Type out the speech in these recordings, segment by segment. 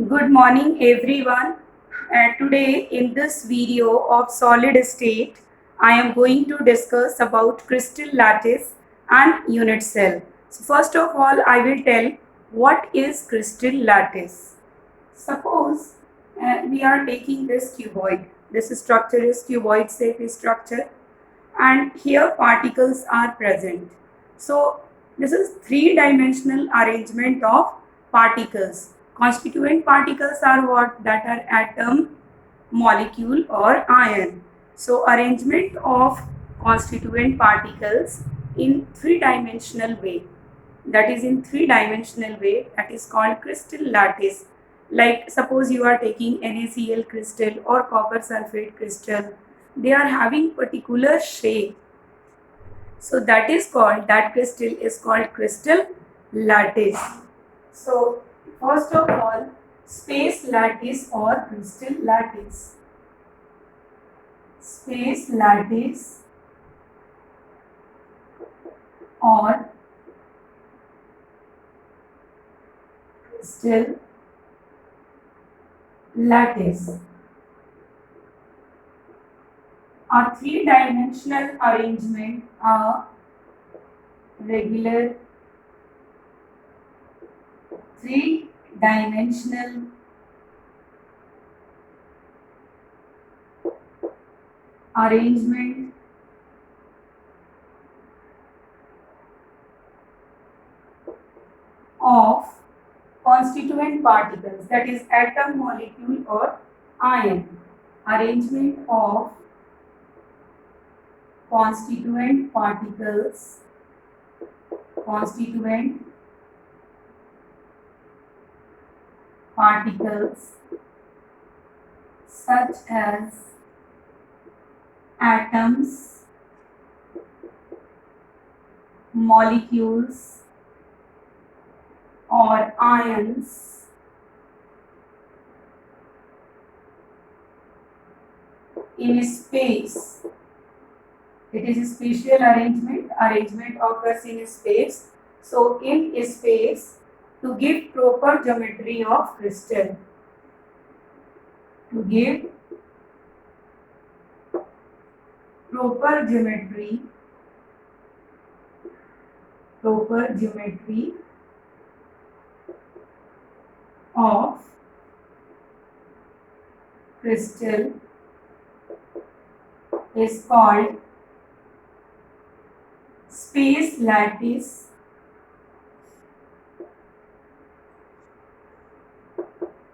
Good morning everyone. Today in this video of solid state, I am going to discuss about crystal lattice and unit cell. So first of all, I will tell what is crystal lattice. Suppose we are taking this cuboid. This structure is cuboid shape structure and here particles are present. So this is three-dimensional arrangement of particles. Constituent particles are what? That are atom, molecule or ion. So arrangement of constituent particles in three-dimensional way. That is in three-dimensional way, that is called crystal lattice. Like suppose you are taking NaCl crystal or copper sulfate crystal, they are having particular shape. So that crystal is called crystal lattice. So first of all, space lattice or crystal lattice. Space lattice or crystal lattice. A three-dimensional arrangement, a regular three-dimensional arrangement of constituent particles, that is atom, molecule or ion. Arrangement of constituent particles, such as atoms, molecules or ions in space. It is a spatial arrangement. Arrangement occurs in space. So in space, to give proper geometry of crystal. To give proper geometry of crystal is called space lattice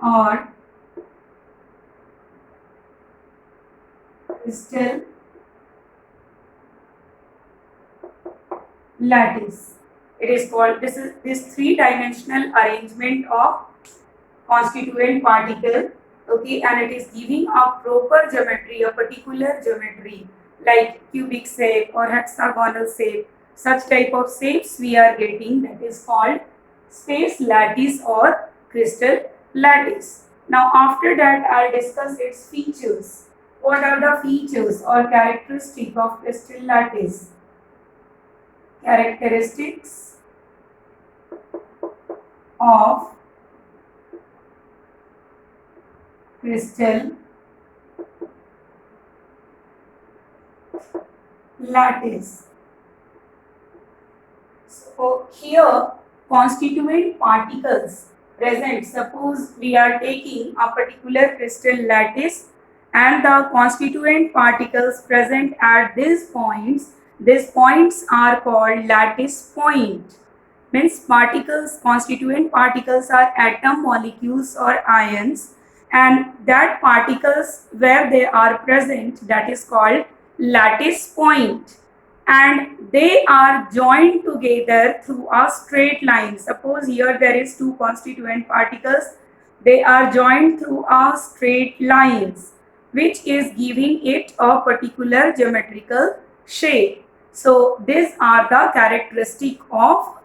or crystal lattice. It is called, this three-dimensional arrangement of constituent particle, okay, and it is giving a proper geometry, a particular geometry like cubic shape or hexagonal shape. Such type of shapes we are getting, that is called space lattice or crystal lattice. Now after that I'll discuss its features. What are the features or characteristics of crystal lattice? Characteristics of crystal lattice. So here constituent particles present. Suppose we are taking a particular crystal lattice and the constituent particles present at these points are called lattice point. Means particles, constituent particles are atom, molecules or ions, and that particles where they are present, that is called lattice point, and they are joined together through a straight line. Suppose here there is two constituent particles, they are joined through a straight lines, which is giving it a particular geometrical shape. So these are the characteristic of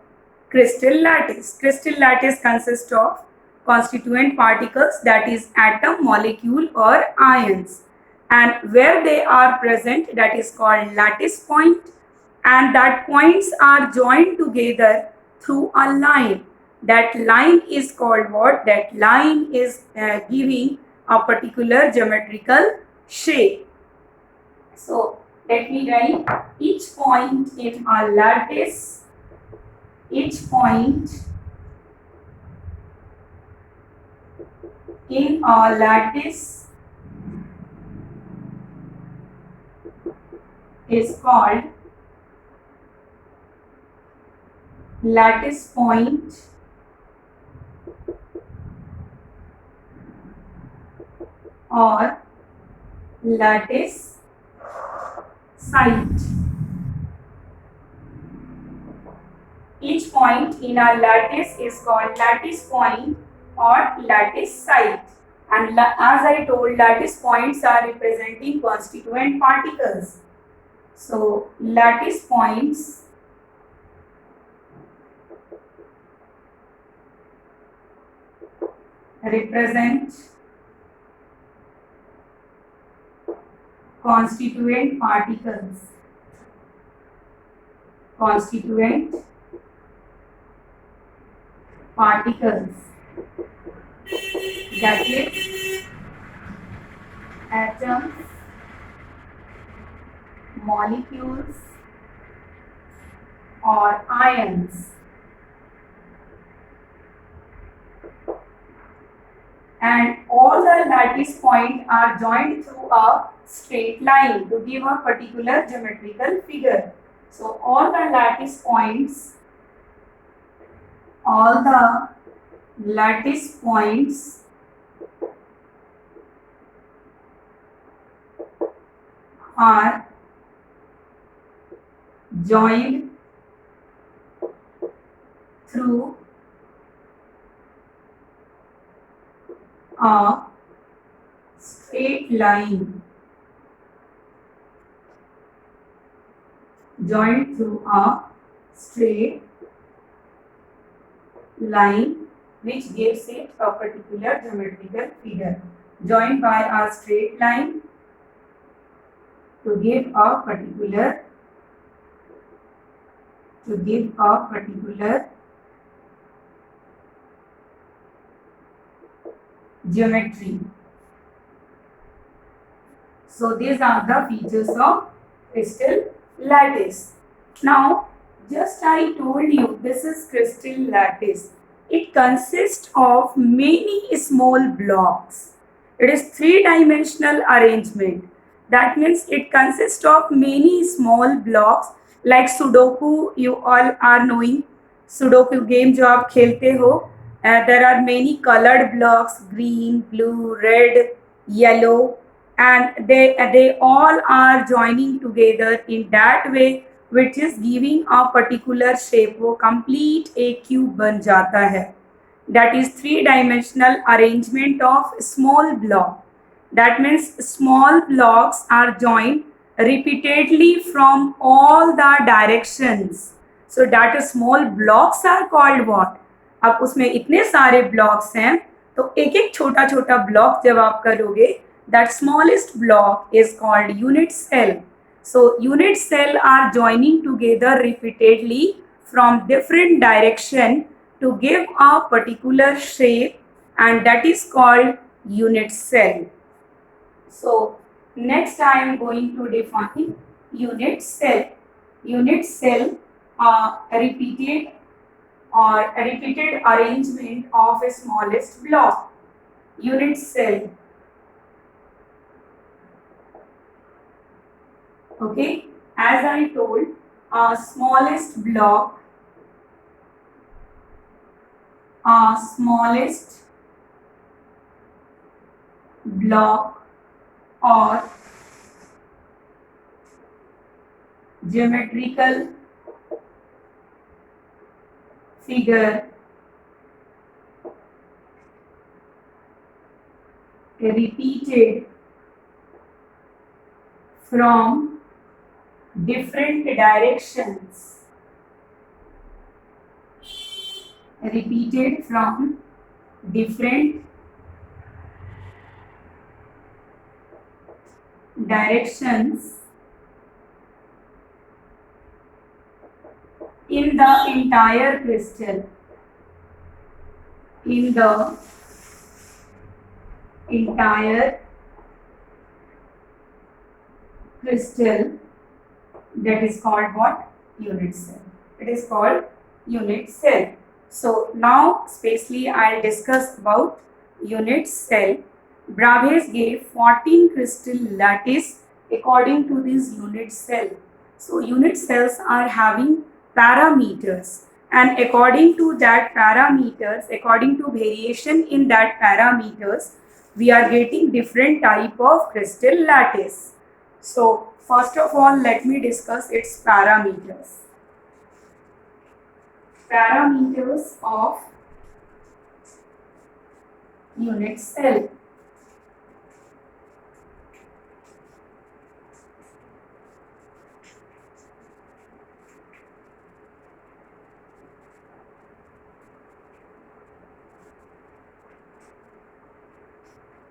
crystal lattice. Crystal lattice consists of constituent particles, that is atom, molecule or ions, and where they are present, that is called lattice point, and that points are joined together through a line, that line is called what? That line is giving a particular geometrical shape. So let me write each point in a lattice, each point in a lattice is called lattice point or lattice site. Each point in a lattice is called lattice point or lattice site. And as I told, lattice points are representing constituent particles. So lattice points represent constituent particles. Constituent particles, that is atoms, molecules or ions. And all the lattice points are joined through a straight line to give a particular geometrical figure. So all the lattice points are joined through a straight line. Joined through a straight line which gives it a particular geometrical figure. Joined by a straight line to give a particular geometry. So these are the features of crystal lattice. Now, just I told you this is crystal lattice. It consists of many small blocks. It is three-dimensional arrangement. That means it consists of many small blocks like Sudoku. You all are knowing Sudoku game जो आप खेलते हो. There are many colored blocks, green, blue, red, yellow, and they all are joining together in that way which is giving a particular shape. वो complete एक cube बन जाता है. That is three-dimensional arrangement of small block. That means small blocks are joined repeatedly from all the directions. So that small blocks are called what? अब उसमें इतने सारे blocks हैं तो एक एक छोटा छोटा block जब आप करोगे, that smallest block is called unit cell. So unit cell are joining together repeatedly from different direction to give a particular shape, and that is called unit cell. So next I am going to define unit cell. Unit cell are repeated arrangement of a smallest block. Unit cell. Okay, as I told, smallest block or geometrical figure repeated from different directions. Repeated from different directions in the entire crystal. in the entire crystal, that is called what? Unit cell. It is called unit cell. So now spatially I'll discuss about unit cell. Bravais gave 14 crystal lattice according to this unit cell. So unit cells are having parameters, and according to that parameters, according to variation in that parameters, we are getting different type of crystal lattice. So first of all, let me discuss its parameters. Parameters of unit cell.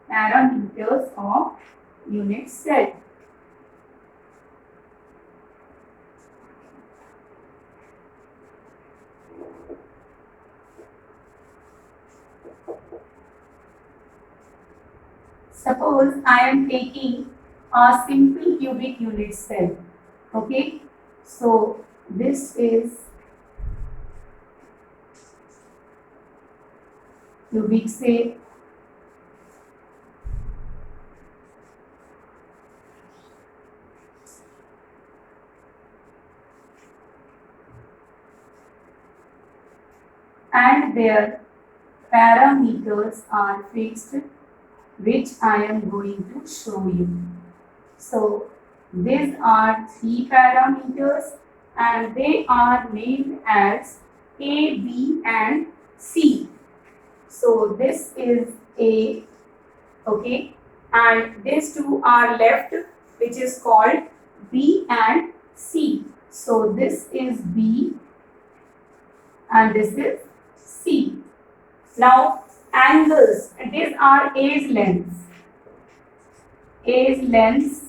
Parameters of unit cell. Suppose I am taking a simple cubic unit cell. Okay, so this is cubic cell. And their parameters are fixed, which I am going to show you. So these are three parameters and they are named as A, B and C. So this is A, okay, and these two are left, which is called B and C. So this is B and this is C. Now angles, these are A's lengths. A's lengths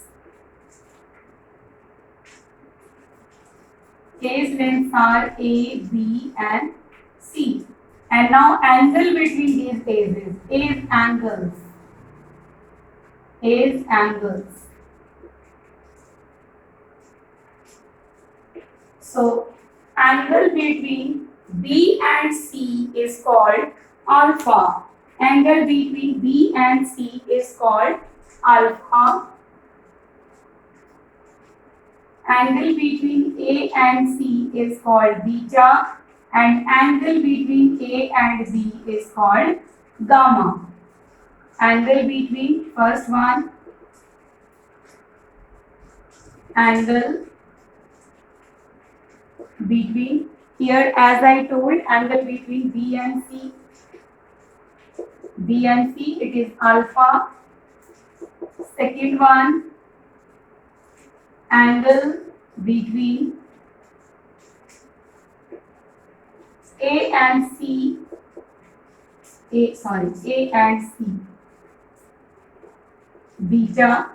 are A, B and C. And now angle between these A's is A's angles. A's angles. So angle between B and C is called alpha. Angle between B and C is called alpha. Angle between A and C is called beta, and angle between A and B is called gamma. Angle between first one, angle between, here as I told, angle between B and C, it is alpha. Second one, angle between A and C, A and C, beta,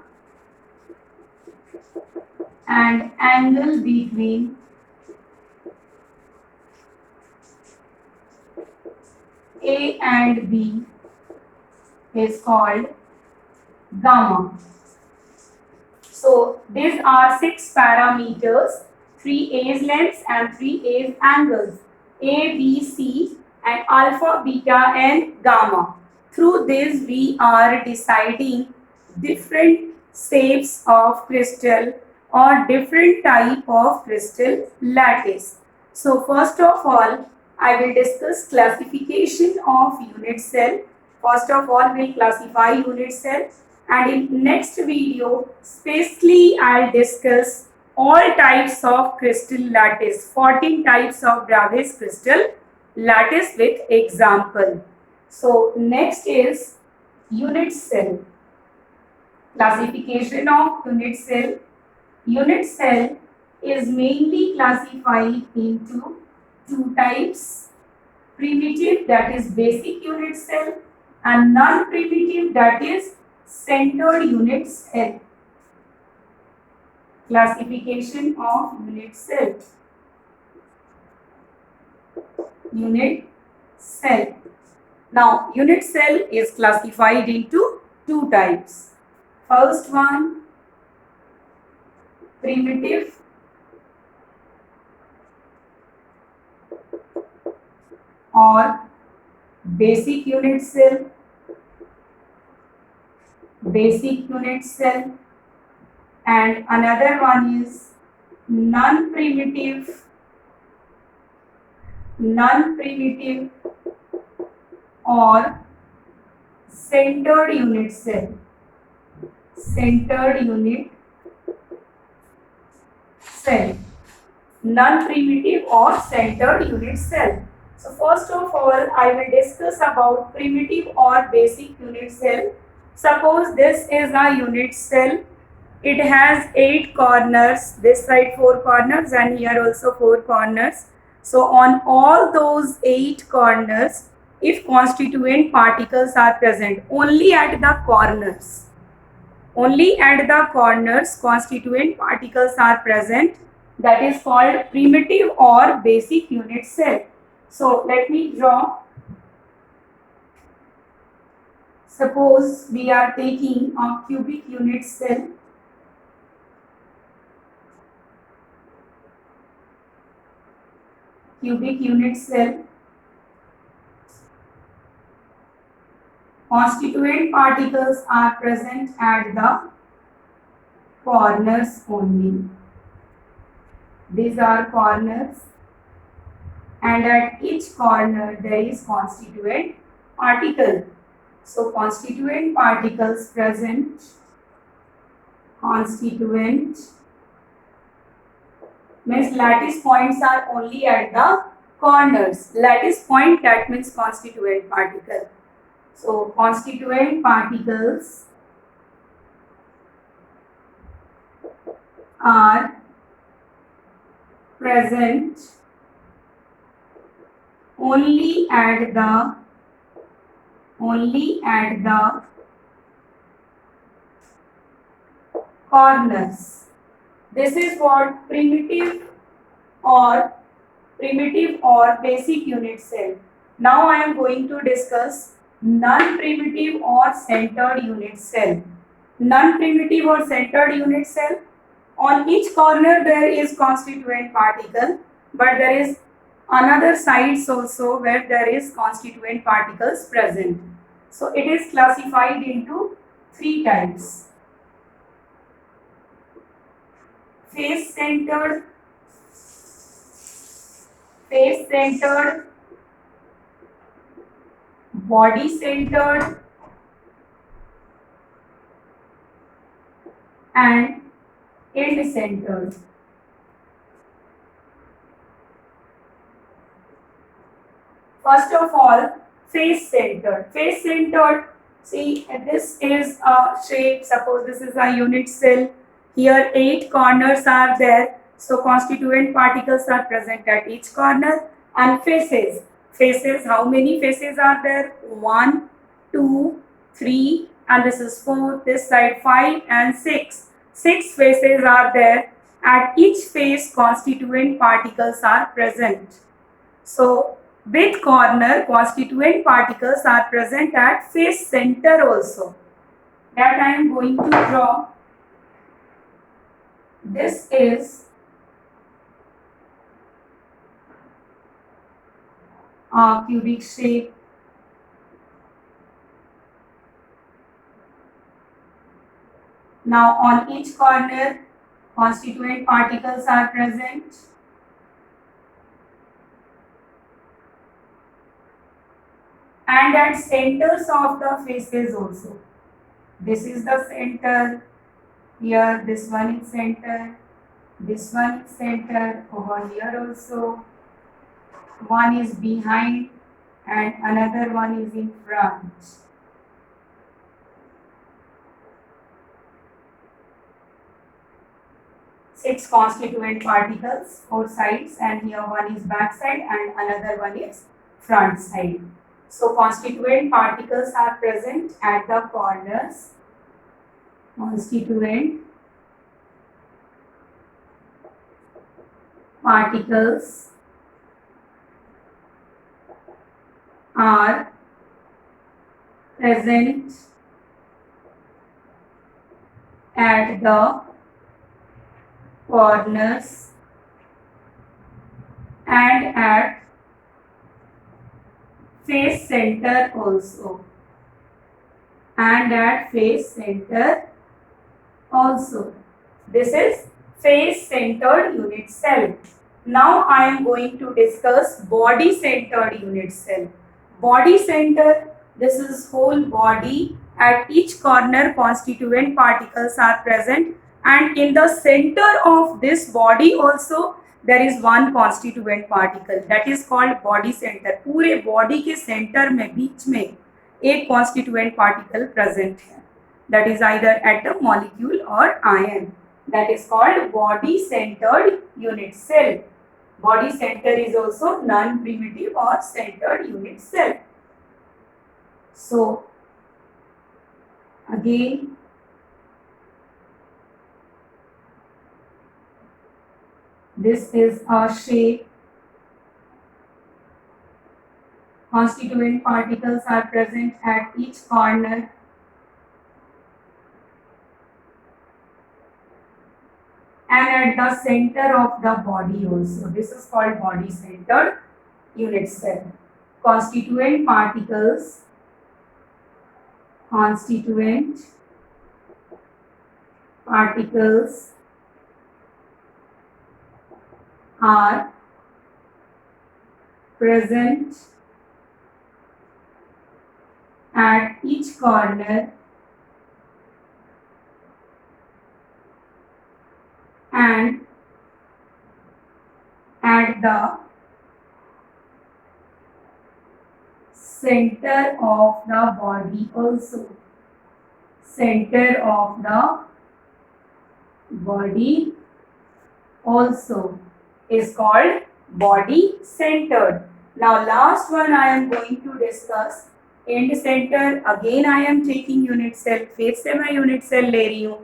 and angle between A and B is called gamma. So these are 6 parameters, 3 A's lengths and 3 A's angles, A, B, C and alpha, beta and gamma. Through this we are deciding different shapes of crystal or different type of crystal lattice. So first of all, I will discuss classification of unit cell. First of all, we will classify unit cell, and in next video, specially I'll discuss all types of crystal lattice, 14 types of Bravais crystal lattice with example. So next is unit cell. Classification of unit cell. Unit cell is mainly classified into 2 types: primitive, that is basic unit cell, and non-primitive, that is centered unit cell. Classification of unit cell. Unit cell. Now, unit cell is classified into two types. First one, primitive or basic unit cell, and another one is non-primitive or centered unit cell. Non-primitive or centered unit cell. So first of all, I will discuss about primitive or basic unit cell. Suppose this is a unit cell. It has 8 corners, this side 4 corners and here also 4 corners. So on all those 8 corners, if constituent particles are present, only at the corners constituent particles are present, that is called primitive or basic unit cell. So let me draw. Suppose we are taking a cubic unit cell. Constituent particles are present at the corners only. These are corners, and at each corner there is constituent particle. So constituent particles present, means lattice points are only at the corners. Lattice point, that means constituent particle. So constituent particles are present only at the corners. This is what primitive or basic unit cell. Now I am going to discuss non-primitive or centered unit cell. Non-primitive or centered unit cell, on each corner there is constituent particle, but there is another sides also where there is constituent particles present. So it is classified into 3 types. Face centered, body centered, and end centered. First of all, face centered. Face centered, see, this is a shape. Suppose this is a unit cell. Here 8 corners are there. So constituent particles are present at each corner. And faces. Faces, how many faces are there? 1, 2, 3, and this is 4. This side 5 and 6. 6 faces are there. At each face, constituent particles are present. So with corner, constituent particles are present at face center also. That I am going to draw. This is a cubic shape. Now on each corner, constituent particles are present. And at centers of the faces also. This is the center. Here this one is center. This one is center. Over here also. One is behind and another one is in front. Six constituent particles, 4 sides, and here one is back side and another one is front side. So constituent particles are present at the corners. Constituent particles are present at the corners and at face center also, and at face center also. This is face centered unit cell. Now I am going to discuss body centered unit cell. Body center, this is whole body. At each corner constituent particles are present, and in the center of this body also there is one constituent particle, that is called body center. पूरे body के center में बीच में एक constituent particle present है, that is either atom, molecule or ion. That is called body centered unit cell. Body center is also non-primitive or centered unit cell. So again, this is a shape. Constituent particles are present at each corner. And at the center of the body also. This is called body centered unit cell. Constituent particles are present at each corner and at the center of the body also. Center of the body also is called body centered. Now last one I am going to discuss end center. Again I am taking unit cell, face से मैं unit cell ले रही हूँ.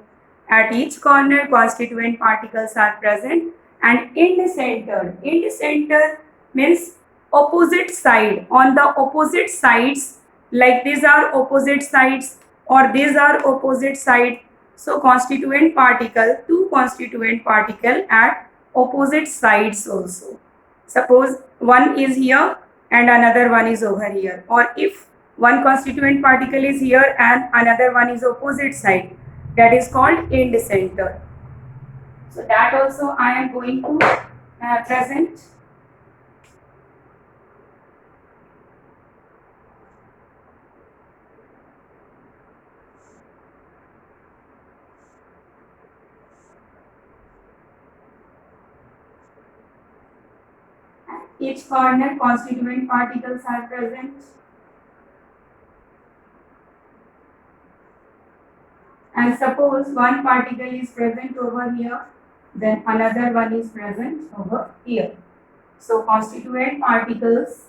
At each corner constituent particles are present, and end center. End center means opposite side. On the opposite sides, like these are opposite sides or these are opposite side. So constituent particle, two constituent particle at opposite sides also. Suppose one is here and another one is over here, or if one constituent particle is here and another one is opposite side, that is called end center. So that also I am going to present. Each corner constituent particles are present. And suppose one particle is present over here, then another one is present over here. So constituent particles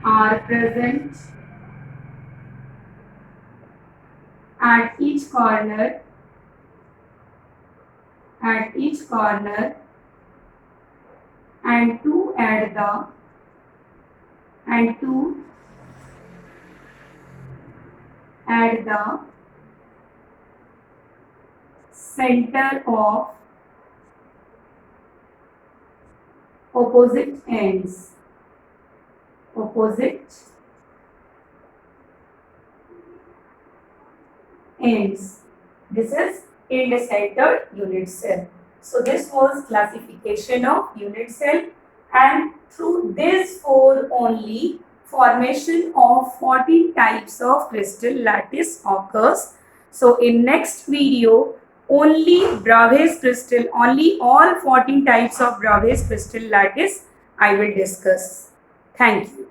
are present at each corner and two at the center of opposite ends. This is end-centered unit cell. So this was classification of unit cell, and through this four only formation of 14 types of crystal lattice occurs. So in next video only Bravais crystal, only all 14 types of Bravais crystal lattice I will discuss. Thank you.